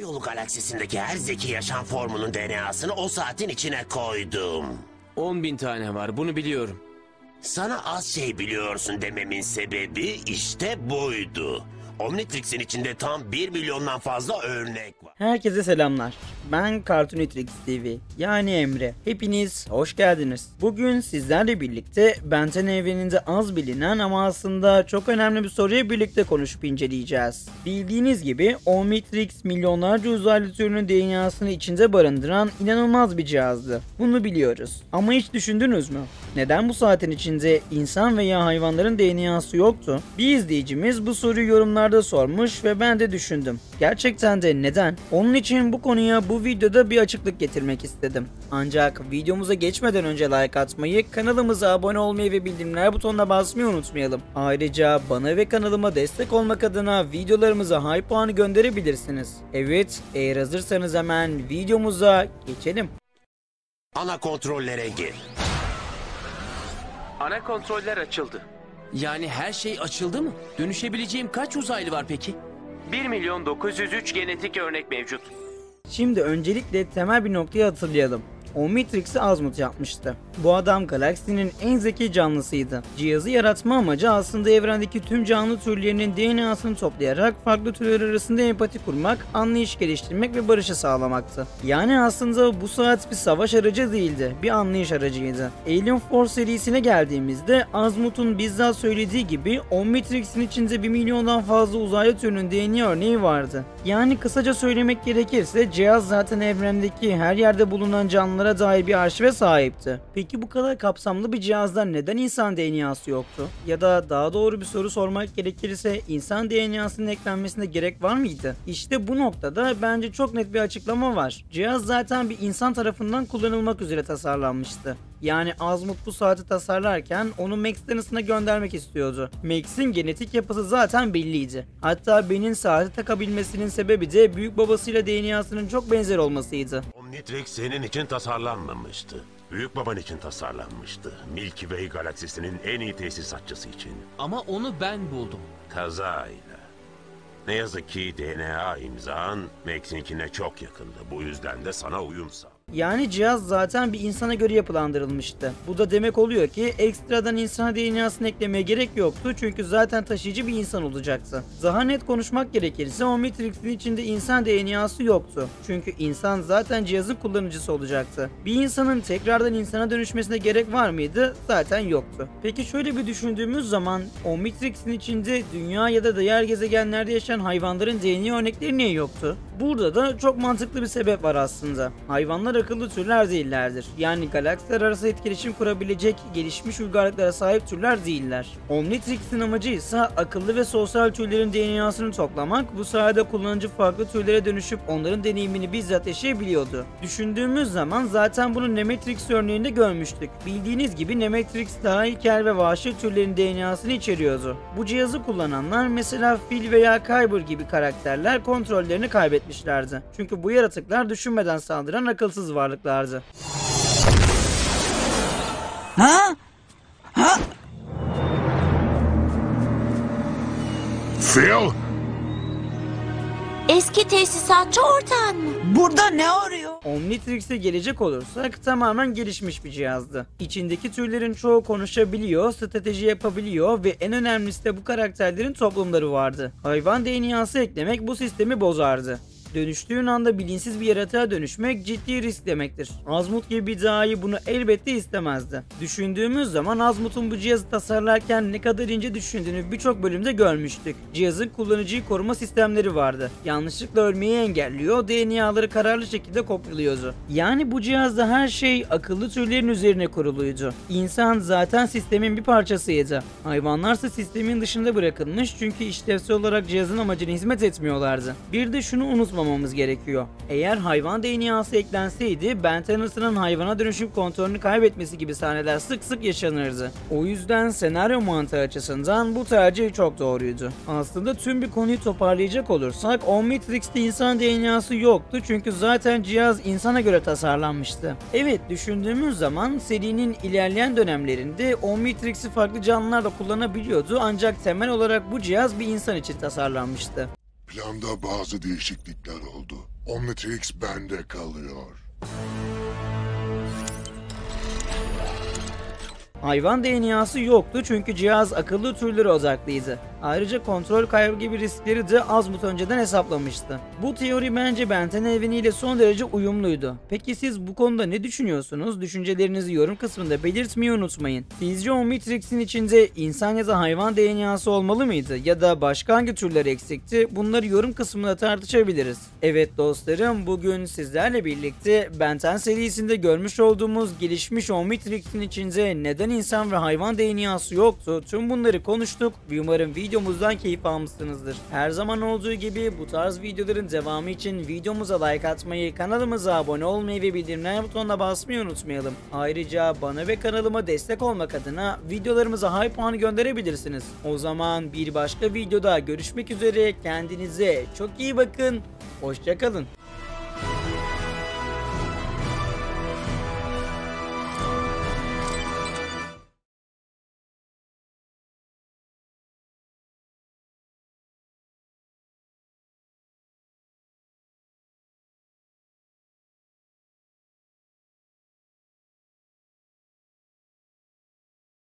Yolu galaksisindeki her zeki yaşam formunun DNA'sını o saatin içine koydum. 10.000 tane var, bunu biliyorum. Sana az şey biliyorsun dememin sebebi işte buydu. Omnitrix'in içinde tam 1 milyondan fazla örnek var. Herkese selamlar. Ben Cartoonitrix TV, yani Emre. Hepiniz hoş geldiniz. Bugün sizlerle birlikte Ben 10 evreninde az bilinen ama aslında çok önemli bir soruyu birlikte konuşup inceleyeceğiz. Bildiğiniz gibi Omnitrix milyonlarca uzaylı türünün DNA'sını içinde barındıran inanılmaz bir cihazdı. Bunu biliyoruz. Ama hiç düşündünüz mü? Neden bu saatin içinde insan veya hayvanların DNA'sı yoktu? Bir izleyicimiz bu soruyu yorumlarda sormuş ve ben de düşündüm. Gerçekten de neden? Onun için bu konuya bu videoda bir açıklık getirmek istedim. Ancak videomuza geçmeden önce like atmayı, kanalımıza abone olmayı ve bildirimler butonuna basmayı unutmayalım. Ayrıca bana ve kanalıma destek olmak adına videolarımıza hype puanı gönderebilirsiniz. Evet, eğer hazırsanız hemen videomuza geçelim. Ana kontrollere gir. Ana kontroller açıldı. Yani her şey açıldı mı? Dönüşebileceğim kaç uzaylı var peki? 1.903 genetik örnek mevcut. Şimdi öncelikle temel bir noktayı hatırlayalım. Omnitrix'i Azimuth yapmıştı. Bu adam galaksinin en zeki canlısıydı. Cihazı yaratma amacı aslında evrendeki tüm canlı türlerinin DNA'sını toplayarak farklı türler arasında empati kurmak, anlayış geliştirmek ve barışı sağlamaktı. Yani aslında bu saat bir savaş aracı değildi, bir anlayış aracıydı. Alien Force serisine geldiğimizde Azimuth'un bizzat söylediği gibi Omnitrix'in içinde 1 milyondan fazla uzaylı türünün DNA örneği vardı. Yani kısaca söylemek gerekirse cihaz zaten evrendeki her yerde bulunan canlılara dair bir arşive sahipti. Peki bu kadar kapsamlı bir cihazda neden insan DNA'sı yoktu? Ya da daha doğru bir soru sormak gerekirse insan DNA'sının eklenmesine gerek var mıydı? İşte bu noktada bence çok net bir açıklama var. Cihaz zaten bir insan tarafından kullanılmak üzere tasarlanmıştı. Yani Azimuth bu saati tasarlarken onu Max Dennison'a göndermek istiyordu. Max'in genetik yapısı zaten belliydi. Hatta Ben'in saati takabilmesinin sebebi de büyük babasıyla DNA'sının çok benzer olmasıydı. Omnitrix senin için tasarlanmamıştı. Büyük baban için tasarlanmıştı. Milky Way galaksisinin en iyi tesisatçısı için. Ama onu ben buldum. Kazayla. Ne yazık ki DNA imzan Max'inkine çok yakındı. Bu yüzden de sana uyum sağ. Yani cihaz zaten bir insana göre yapılandırılmıştı. Bu da demek oluyor ki ekstradan insan DNA'sını eklemeye gerek yoktu çünkü zaten taşıyıcı bir insan olacaktı. Daha net konuşmak gerekirse Omnitrix'in içinde insan DNA'sı yoktu. Çünkü insan zaten cihazın kullanıcısı olacaktı. Bir insanın tekrardan insana dönüşmesine gerek var mıydı? Zaten yoktu. Peki şöyle bir düşündüğümüz zaman Omnitrix'in içinde dünya ya da diğer gezegenlerde yaşayan hayvanların DNA örnekleri niye yoktu? Burada da çok mantıklı bir sebep var aslında. Hayvanlar akıllı türler değillerdir. Yani galaksiler arası etkileşim kurabilecek gelişmiş uygarlıklara sahip türler değiller. Omnitrix'in amacı ise akıllı ve sosyal türlerin DNA'sını toplamak, bu sayede kullanıcı farklı türlere dönüşüp onların deneyimini bizzat yaşayabiliyordu. Düşündüğümüz zaman zaten bunu Nemetrix örneğinde görmüştük. Bildiğiniz gibi Nemetrix daha ilkel ve vahşi türlerin DNA'sını içeriyordu. Bu cihazı kullananlar mesela Phil veya Kyber gibi karakterler kontrollerini kaybetmişlerdi. Çünkü bu yaratıklar düşünmeden saldıran akılsız varlıklardı. Phil? Eski tesisatçı ortağın mı? Burada ne arıyor? Omnitrix'e gelecek olursak tamamen gelişmiş bir cihazdı. İçindeki türlerin çoğu konuşabiliyor, strateji yapabiliyor ve en önemlisi de bu karakterlerin toplumları vardı. Hayvan DNA'sı eklemek bu sistemi bozardı. Dönüştüğün anda bilinçsiz bir yaratığa dönüşmek ciddi risk demektir. Azimuth gibi bir dahi bunu elbette istemezdi. Düşündüğümüz zaman Azimuth'un bu cihazı tasarlarken ne kadar ince düşündüğünü birçok bölümde görmüştük. Cihazın kullanıcıyı koruma sistemleri vardı. Yanlışlıkla ölmeyi engelliyor, DNA'ları kararlı şekilde kopyalıyordu. Yani bu cihazda her şey akıllı türlerin üzerine kuruluydu. İnsan zaten sistemin bir parçasıydı. Hayvanlarsa sistemin dışında bırakılmış çünkü işlevsel olarak cihazın amacına hizmet etmiyorlardı. Bir de şunu unutma gerekiyor. Eğer hayvan DNA'sı eklenseydi Ben 10'ın hayvana dönüşüp kontrolünü kaybetmesi gibi sahneler sık sık yaşanırdı. O yüzden senaryo mantığı açısından bu tercih çok doğruydu. Aslında tüm bir konuyu toparlayacak olursak Omnitrix'te insan DNA'sı yoktu çünkü zaten cihaz insana göre tasarlanmıştı. Evet, düşündüğümüz zaman serinin ilerleyen dönemlerinde Omnitrix'i farklı canlılar da kullanabiliyordu ancak temel olarak bu cihaz bir insan için tasarlanmıştı. Planda bazı değişiklikler oldu. Omnitrix bende kalıyor. Hayvan DNA'sı yoktu çünkü cihaz akıllı türlere odaklıydı. Ayrıca kontrol kaybı gibi riskleri de az but önceden hesaplamıştı. Bu teori bence Benten evreniyle son derece uyumluydu. Peki siz bu konuda ne düşünüyorsunuz? Düşüncelerinizi yorum kısmında belirtmeyi unutmayın. Sizce Omnitrix'in içinde insan ya da hayvan DNA'sı olmalı mıydı? Ya da başka hangi türler eksikti? Bunları yorum kısmında tartışabiliriz. Evet dostlarım, bugün sizlerle birlikte Benten serisinde görmüş olduğumuz gelişmiş Omnitrix'in içinde neden insan ve hayvan DNA'sı yoktu? Tüm bunları konuştuk ve umarım videomuzdan keyif almışsınızdır. Her zaman olduğu gibi bu tarz videoların devamı için videomuza like atmayı, kanalımıza abone olmayı ve bildirimler butonuna basmayı unutmayalım. Ayrıca bana ve kanalıma destek olmak adına videolarımıza hype puanı gönderebilirsiniz. O zaman bir başka videoda görüşmek üzere. Kendinize çok iyi bakın. Hoşça kalın.